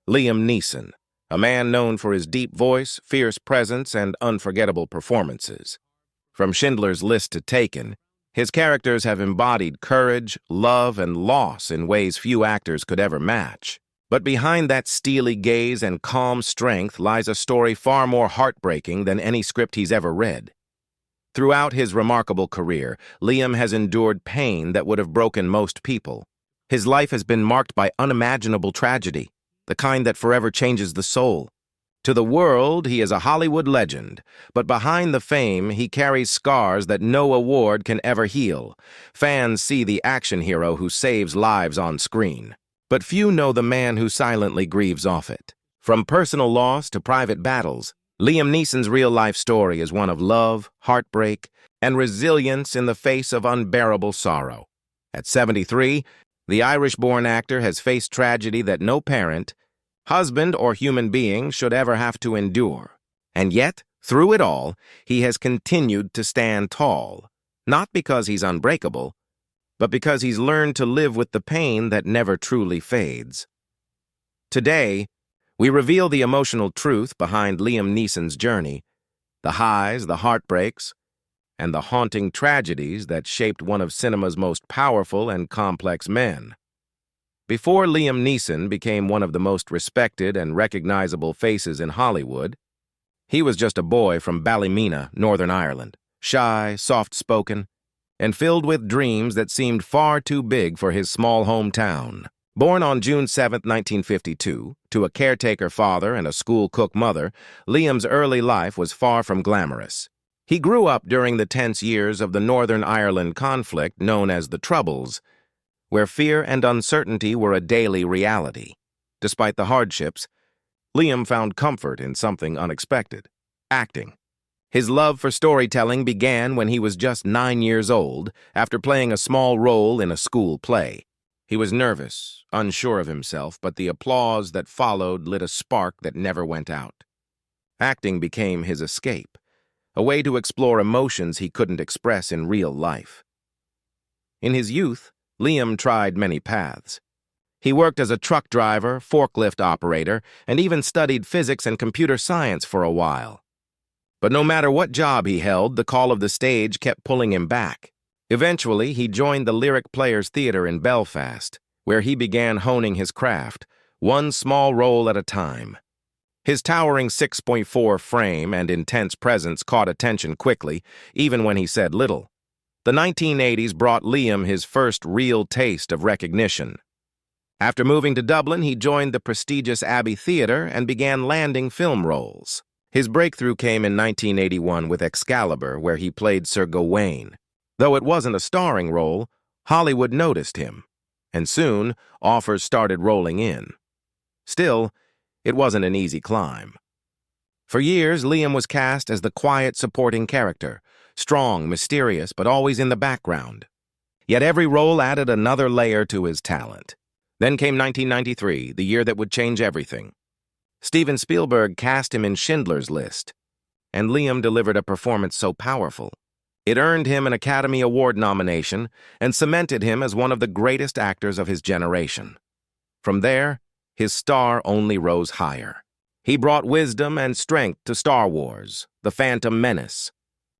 Liam Neeson, a man known for his deep voice, fierce presence, and unforgettable performances. From Schindler's List to Taken, his characters have embodied courage, love, and loss in ways few actors could ever match. But behind that steely gaze and calm strength lies a story far more heartbreaking than any script he's ever read. Throughout his remarkable career, Liam has endured pain that would have broken most people. His life has been marked by unimaginable tragedy, the kind that forever changes the soul. To the world, he is a Hollywood legend, but behind the fame, he carries scars that no award can ever heal. Fans see the action hero who saves lives on screen, but few know the man who silently grieves off it. From personal loss to private battles, Liam Neeson's real-life story is one of love, heartbreak, and resilience in the face of unbearable sorrow. At 73, the Irish-born actor has faced tragedy that no parent, husband, or human being should ever have to endure. And yet, through it all, he has continued to stand tall, not because he's unbreakable, but because he's learned to live with the pain that never truly fades. Today, we reveal the emotional truth behind Liam Neeson's journey, the highs, the heartbreaks, and the haunting tragedies that shaped one of cinema's most powerful and complex men. Before Liam Neeson became one of the most respected and recognizable faces in Hollywood, he was just a boy from Ballymena, Northern Ireland, shy, soft-spoken, and filled with dreams that seemed far too big for his small hometown. Born on June 7, 1952, to a caretaker father and a school cook mother, Liam's early life was far from glamorous. He grew up during the tense years of the Northern Ireland conflict known as the Troubles, where fear and uncertainty were a daily reality. Despite the hardships, Liam found comfort in something unexpected: acting. His love for storytelling began when he was just 9 years old, after playing a small role in a school play. He was nervous, unsure of himself, but the applause that followed lit a spark that never went out. Acting became his escape, a way to explore emotions he couldn't express in real life. In his youth, Liam tried many paths. He worked as a truck driver, forklift operator, and even studied physics and computer science for a while. But no matter what job he held, the call of the stage kept pulling him back. Eventually, he joined the Lyric Players Theatre in Belfast, where he began honing his craft, one small role at a time. His towering 6.4 frame and intense presence caught attention quickly, even when he said little. The 1980s brought Liam his first real taste of recognition. After moving to Dublin, he joined the prestigious Abbey Theatre and began landing film roles. His breakthrough came in 1981 with Excalibur, where he played Sir Gawain. Though it wasn't a starring role, Hollywood noticed him, and soon offers started rolling in. Still, it wasn't an easy climb. For years, Liam was cast as the quiet supporting character, strong, mysterious, but always in the background. Yet every role added another layer to his talent. Then came 1993, the year that would change everything. Steven Spielberg cast him in Schindler's List, and Liam delivered a performance so powerful. It earned him an Academy Award nomination and cemented him as one of the greatest actors of his generation. From there, his star only rose higher. He brought wisdom and strength to Star Wars, The Phantom Menace,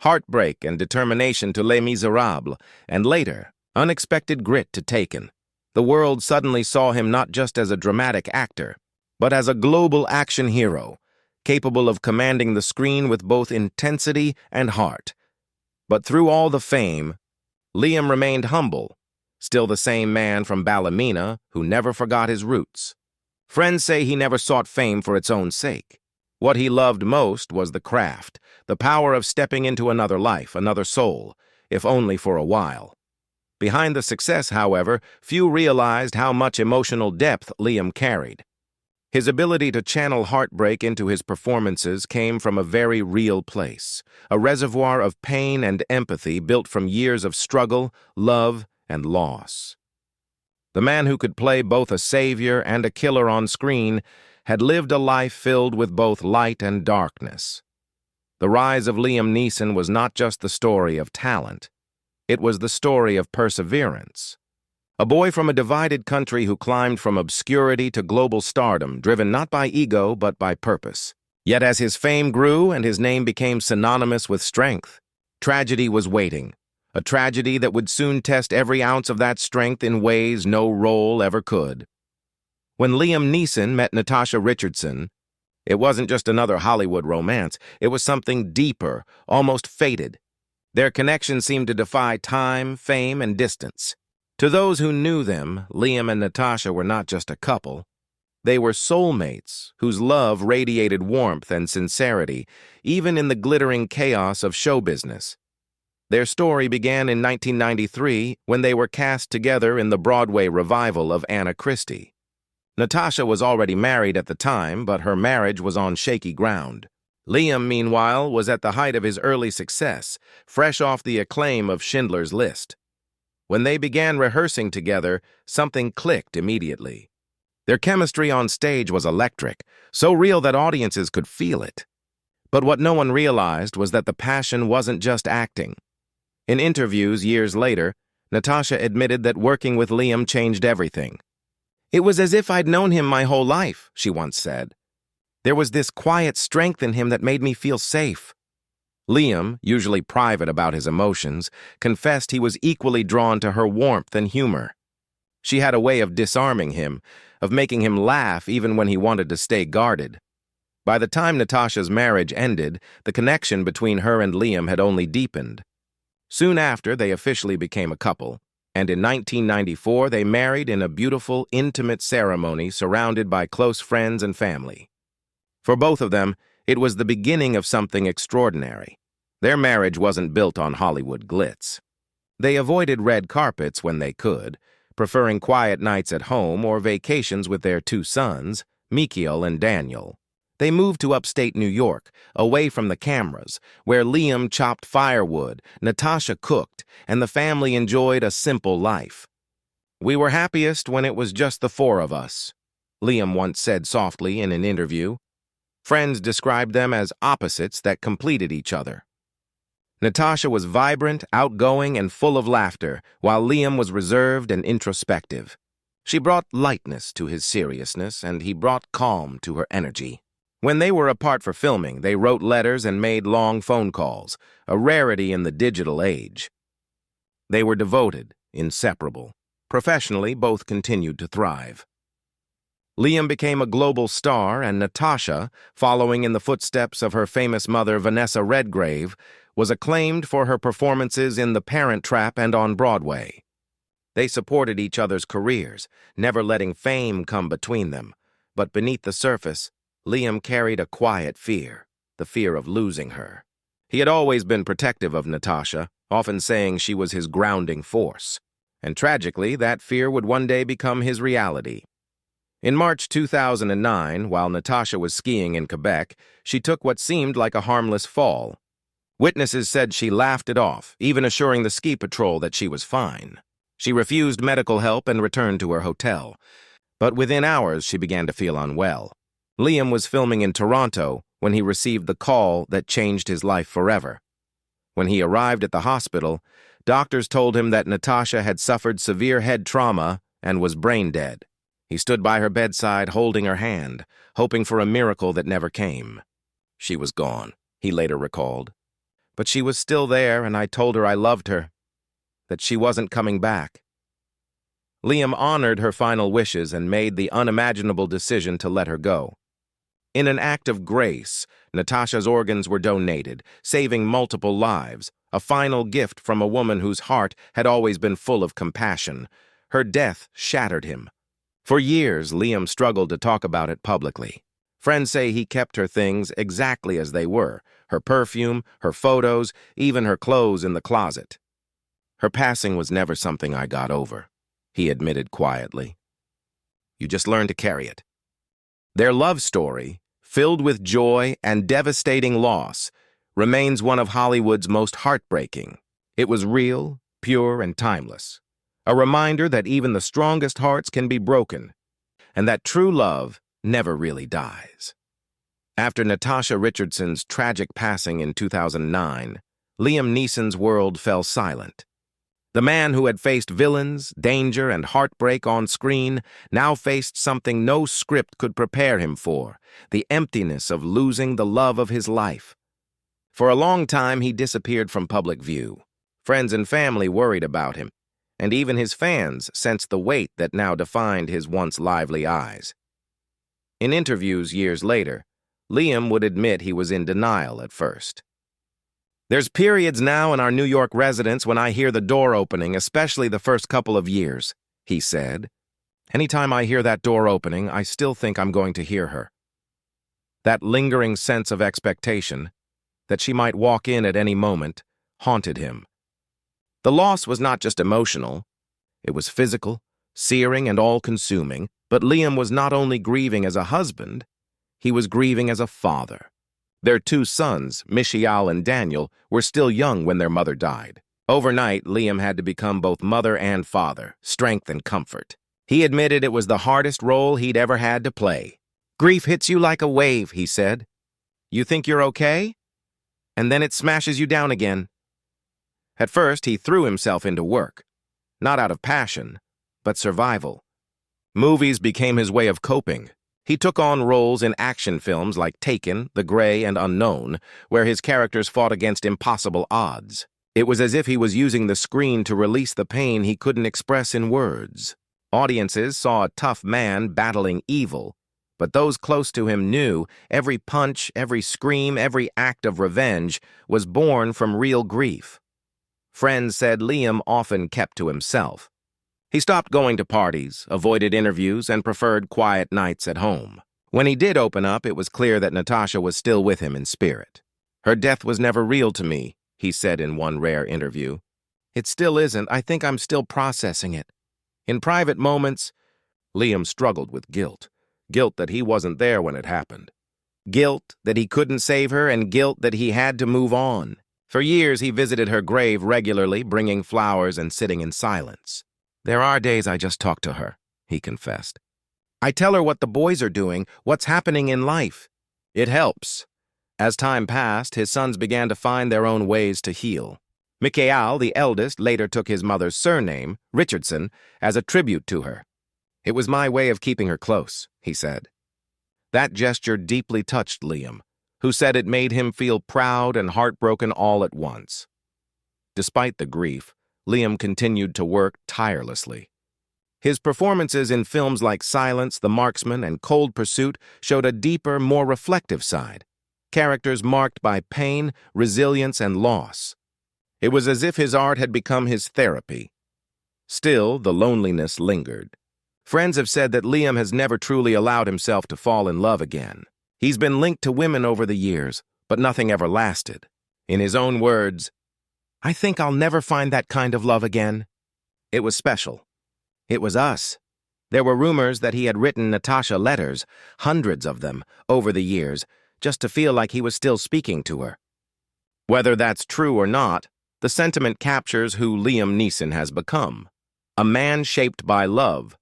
heartbreak and determination to Les Miserables, and later, unexpected grit to Taken. The world suddenly saw him not just as a dramatic actor, but as a global action hero, capable of commanding the screen with both intensity and heart. But through all the fame, Liam remained humble, still the same man from Ballymena who never forgot his roots. Friends say he never sought fame for its own sake. What he loved most was the craft, the power of stepping into another life, another soul, if only for a while. Behind the success, however, few realized how much emotional depth Liam carried. His ability to channel heartbreak into his performances came from a very real place, a reservoir of pain and empathy built from years of struggle, love, and loss. The man who could play both a savior and a killer on screen had lived a life filled with both light and darkness. The rise of Liam Neeson was not just the story of talent. It was the story of perseverance. A boy from a divided country who climbed from obscurity to global stardom, driven not by ego but by purpose. Yet as his fame grew and his name became synonymous with strength, tragedy was waiting. A tragedy that would soon test every ounce of that strength in ways no role ever could. When Liam Neeson met Natasha Richardson, it wasn't just another Hollywood romance. It was something deeper, almost fated. Their connection seemed to defy time, fame, and distance. To those who knew them, Liam and Natasha were not just a couple. They were soulmates whose love radiated warmth and sincerity, even in the glittering chaos of show business. Their story began in 1993 when they were cast together in the Broadway revival of Anna Christie. Natasha was already married at the time, but her marriage was on shaky ground. Liam, meanwhile, was at the height of his early success, fresh off the acclaim of Schindler's List. When they began rehearsing together, something clicked immediately. Their chemistry on stage was electric, so real that audiences could feel it. But what no one realized was that the passion wasn't just acting. In interviews years later, Natasha admitted that working with Liam changed everything. "It was as if I'd known him my whole life," she once said. "There was this quiet strength in him that made me feel safe." Liam, usually private about his emotions, confessed he was equally drawn to her warmth and humor. She had a way of disarming him, of making him laugh even when he wanted to stay guarded. By the time Natasha's marriage ended, the connection between her and Liam had only deepened. Soon after, they officially became a couple, and in 1994 they married in a beautiful, intimate ceremony surrounded by close friends and family. For both of them, it was the beginning of something extraordinary. Their marriage wasn't built on Hollywood glitz. They avoided red carpets when they could, preferring quiet nights at home or vacations with their two sons, Michael and Daniel. They moved to upstate New York, away from the cameras, where Liam chopped firewood, Natasha cooked, and the family enjoyed a simple life. "We were happiest when it was just the four of us," Liam once said softly in an interview. Friends described them as opposites that completed each other. Natasha was vibrant, outgoing, and full of laughter, while Liam was reserved and introspective. She brought lightness to his seriousness, and he brought calm to her energy. When they were apart for filming, they wrote letters and made long phone calls, a rarity in the digital age. They were devoted, inseparable. Professionally, both continued to thrive. Liam became a global star, and Natasha, following in the footsteps of her famous mother Vanessa Redgrave, was acclaimed for her performances in The Parent Trap and on Broadway. They supported each other's careers, never letting fame come between them. But beneath the surface, Liam carried a quiet fear, the fear of losing her. He had always been protective of Natasha, often saying she was his grounding force. And tragically, that fear would one day become his reality. In March 2009, while Natasha was skiing in Quebec, she took what seemed like a harmless fall. Witnesses said she laughed it off, even assuring the ski patrol that she was fine. She refused medical help and returned to her hotel. But within hours, she began to feel unwell. Liam was filming in Toronto when he received the call that changed his life forever. When he arrived at the hospital, doctors told him that Natasha had suffered severe head trauma and was brain dead. He stood by her bedside holding her hand, hoping for a miracle that never came. "She was gone," he later recalled. "But she was still there, and I told her I loved her, that she wasn't coming back." Liam honored her final wishes and made the unimaginable decision to let her go. In an act of grace, Natasha's organs were donated, saving multiple lives, a final gift from a woman whose heart had always been full of compassion. Her death shattered him. For years, Liam struggled to talk about it publicly. Friends say he kept her things exactly as they were, her perfume, her photos, even her clothes in the closet. "Her passing was never something I got over," he admitted quietly. "You just learn to carry it." Their love story, filled with joy and devastating loss, remains one of Hollywood's most heartbreaking. It was real, pure, and timeless. A reminder that even the strongest hearts can be broken, and that true love never really dies. After Natasha Richardson's tragic passing in 2009, Liam Neeson's world fell silent. The man who had faced villains, danger, and heartbreak on screen now faced something no script could prepare him for, the emptiness of losing the love of his life. For a long time, he disappeared from public view. Friends and family worried about him, and even his fans sensed the weight that now defined his once lively eyes. In interviews years later, Liam would admit he was in denial at first. "There's periods now in our New York residence when I hear the door opening, especially the first couple of years," he said. "Anytime I hear that door opening, I still think I'm going to hear her." That lingering sense of expectation, that she might walk in at any moment, haunted him. The loss was not just emotional. It was physical, searing, and all-consuming, but Liam was not only grieving as a husband, he was grieving as a father. Their 2 sons, Mishael and Daniel, were still young when their mother died. Overnight, Liam had to become both mother and father, strength and comfort. He admitted it was the hardest role he'd ever had to play. "Grief hits you like a wave," he said. "You think you're okay? And then it smashes you down again." At first, he threw himself into work, not out of passion, but survival. Movies became his way of coping. He took on roles in action films like Taken, The Grey, and Unknown, where his characters fought against impossible odds. It was as if he was using the screen to release the pain he couldn't express in words. Audiences saw a tough man battling evil, but those close to him knew every punch, every scream, every act of revenge was born from real grief. Friends said Liam often kept to himself. He stopped going to parties, avoided interviews, and preferred quiet nights at home. When he did open up, it was clear that Natasha was still with him in spirit. "Her death was never real to me," he said in one rare interview. "It still isn't. I think I'm still processing it." In private moments, Liam struggled with guilt. Guilt that he wasn't there when it happened. Guilt that he couldn't save her, and guilt that he had to move on. For years, he visited her grave regularly, bringing flowers and sitting in silence. "There are days I just talk to her," he confessed. "I tell her what the boys are doing, what's happening in life. It helps." As time passed, his sons began to find their own ways to heal. Mikhail, the eldest, later took his mother's surname, Richardson, as a tribute to her. "It was my way of keeping her close," he said. That gesture deeply touched Liam, who said it made him feel proud and heartbroken all at once. Despite the grief, Liam continued to work tirelessly. His performances in films like Silence, The Marksman, and Cold Pursuit showed a deeper, more reflective side, characters marked by pain, resilience, and loss. It was as if his art had become his therapy. Still, the loneliness lingered. Friends have said that Liam has never truly allowed himself to fall in love again. He's been linked to women over the years, but nothing ever lasted. In his own words, "I think I'll never find that kind of love again. It was special. It was us." There were rumors that he had written Natasha letters, hundreds of them, over the years, just to feel like he was still speaking to her. Whether that's true or not, the sentiment captures who Liam Neeson has become. A man shaped by love,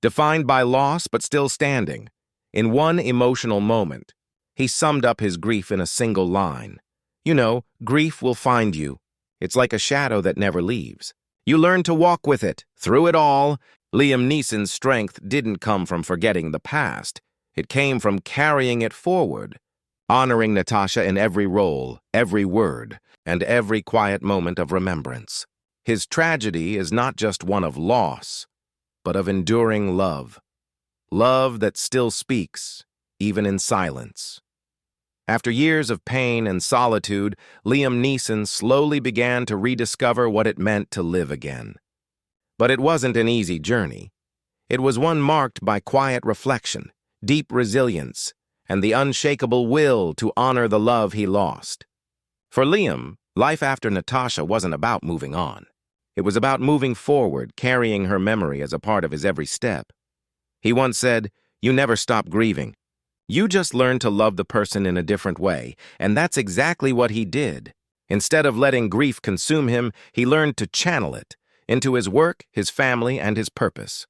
defined by loss but still standing. In one emotional moment, he summed up his grief in a single line. "You know, grief will find you. It's like a shadow that never leaves. You learn to walk with it. Through it all." Liam Neeson's strength didn't come from forgetting the past. It came from carrying it forward, honoring Natasha in every role, every word, and every quiet moment of remembrance. His tragedy is not just one of loss, but of enduring love. Love that still speaks, even in silence. After years of pain and solitude, Liam Neeson slowly began to rediscover what it meant to live again. But it wasn't an easy journey. It was one marked by quiet reflection, deep resilience, and the unshakable will to honor the love he lost. For Liam, life after Natasha wasn't about moving on. It was about moving forward, carrying her memory as a part of his every step. He once said, "You never stop grieving. You just learn to love the person in a different way," and that's exactly what he did. Instead of letting grief consume him, he learned to channel it into his work, his family, and his purpose.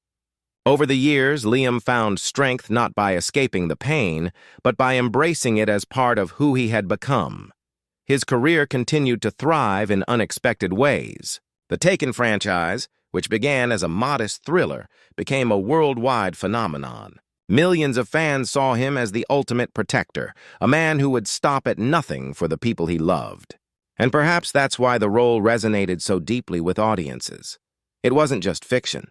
Over the years, Liam found strength not by escaping the pain, but by embracing it as part of who he had become. His career continued to thrive in unexpected ways. The Taken franchise, which began as a modest thriller, became a worldwide phenomenon. Millions of fans saw him as the ultimate protector, a man who would stop at nothing for the people he loved. And perhaps that's why the role resonated so deeply with audiences. It wasn't just fiction.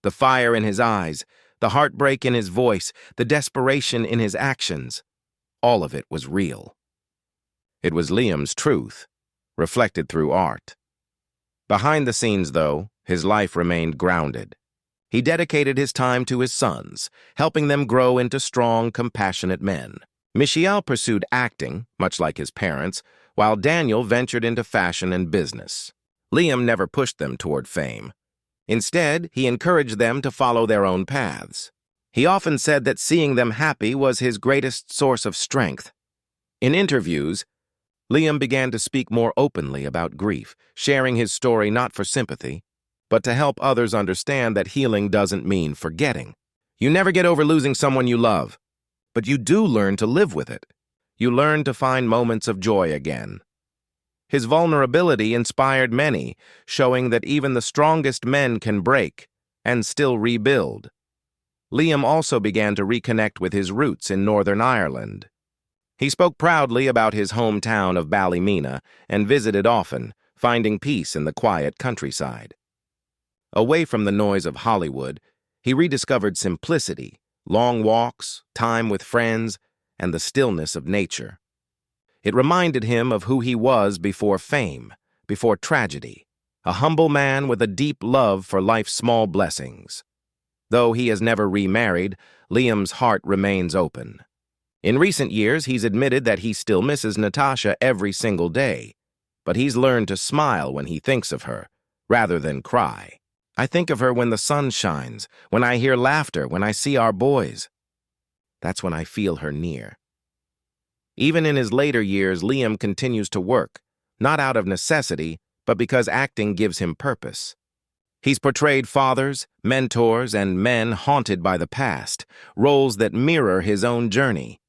The fire in his eyes, the heartbreak in his voice, the desperation in his actions, all of it was real. It was Liam's truth, reflected through art. Behind the scenes, though, his life remained grounded. He dedicated his time to his sons, helping them grow into strong, compassionate men. Michiel pursued acting, much like his parents, while Daniel ventured into fashion and business. Liam never pushed them toward fame. Instead, he encouraged them to follow their own paths. He often said that seeing them happy was his greatest source of strength. In interviews, Liam began to speak more openly about grief, sharing his story not for sympathy, but to help others understand that healing doesn't mean forgetting. You never get over losing someone you love, but you do learn to live with it. You learn to find moments of joy again. His vulnerability inspired many, showing that even the strongest men can break and still rebuild. Liam also began to reconnect with his roots in Northern Ireland. He spoke proudly about his hometown of Ballymena and visited often, finding peace in the quiet countryside. Away from the noise of Hollywood, he rediscovered simplicity, long walks, time with friends, and the stillness of nature. It reminded him of who he was before fame, before tragedy, a humble man with a deep love for life's small blessings. Though he has never remarried, Liam's heart remains open. In recent years, he's admitted that he still misses Natasha every single day, but he's learned to smile when he thinks of her, rather than cry. I think of her when the sun shines, when I hear laughter, when I see our boys. That's when I feel her near. Even in his later years, Liam continues to work, not out of necessity, but because acting gives him purpose. He's portrayed fathers, mentors, and men haunted by the past, roles that mirror his own journey.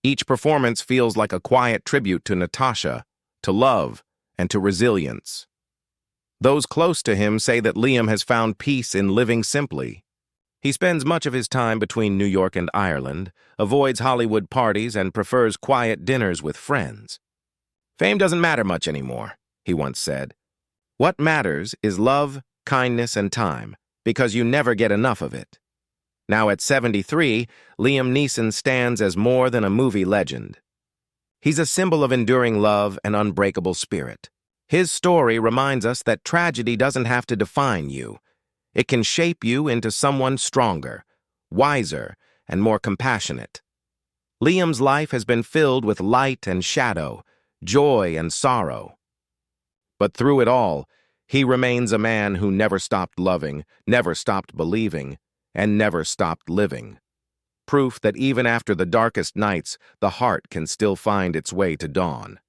Each performance feels like a quiet tribute to Natasha, to love, and to resilience. Those close to him say that Liam has found peace in living simply. He spends much of his time between New York and Ireland, avoids Hollywood parties, and prefers quiet dinners with friends. Fame doesn't matter much anymore, he once said. What matters is love, kindness, and time, because you never get enough of it. Now at 73, Liam Neeson stands as more than a movie legend. He's a symbol of enduring love and unbreakable spirit. His story reminds us that tragedy doesn't have to define you. It can shape you into someone stronger, wiser, and more compassionate. Liam's life has been filled with light and shadow, joy and sorrow. But through it all, he remains a man who never stopped loving, never stopped believing, and never stopped living. Proof that even after the darkest nights, the heart can still find its way to dawn.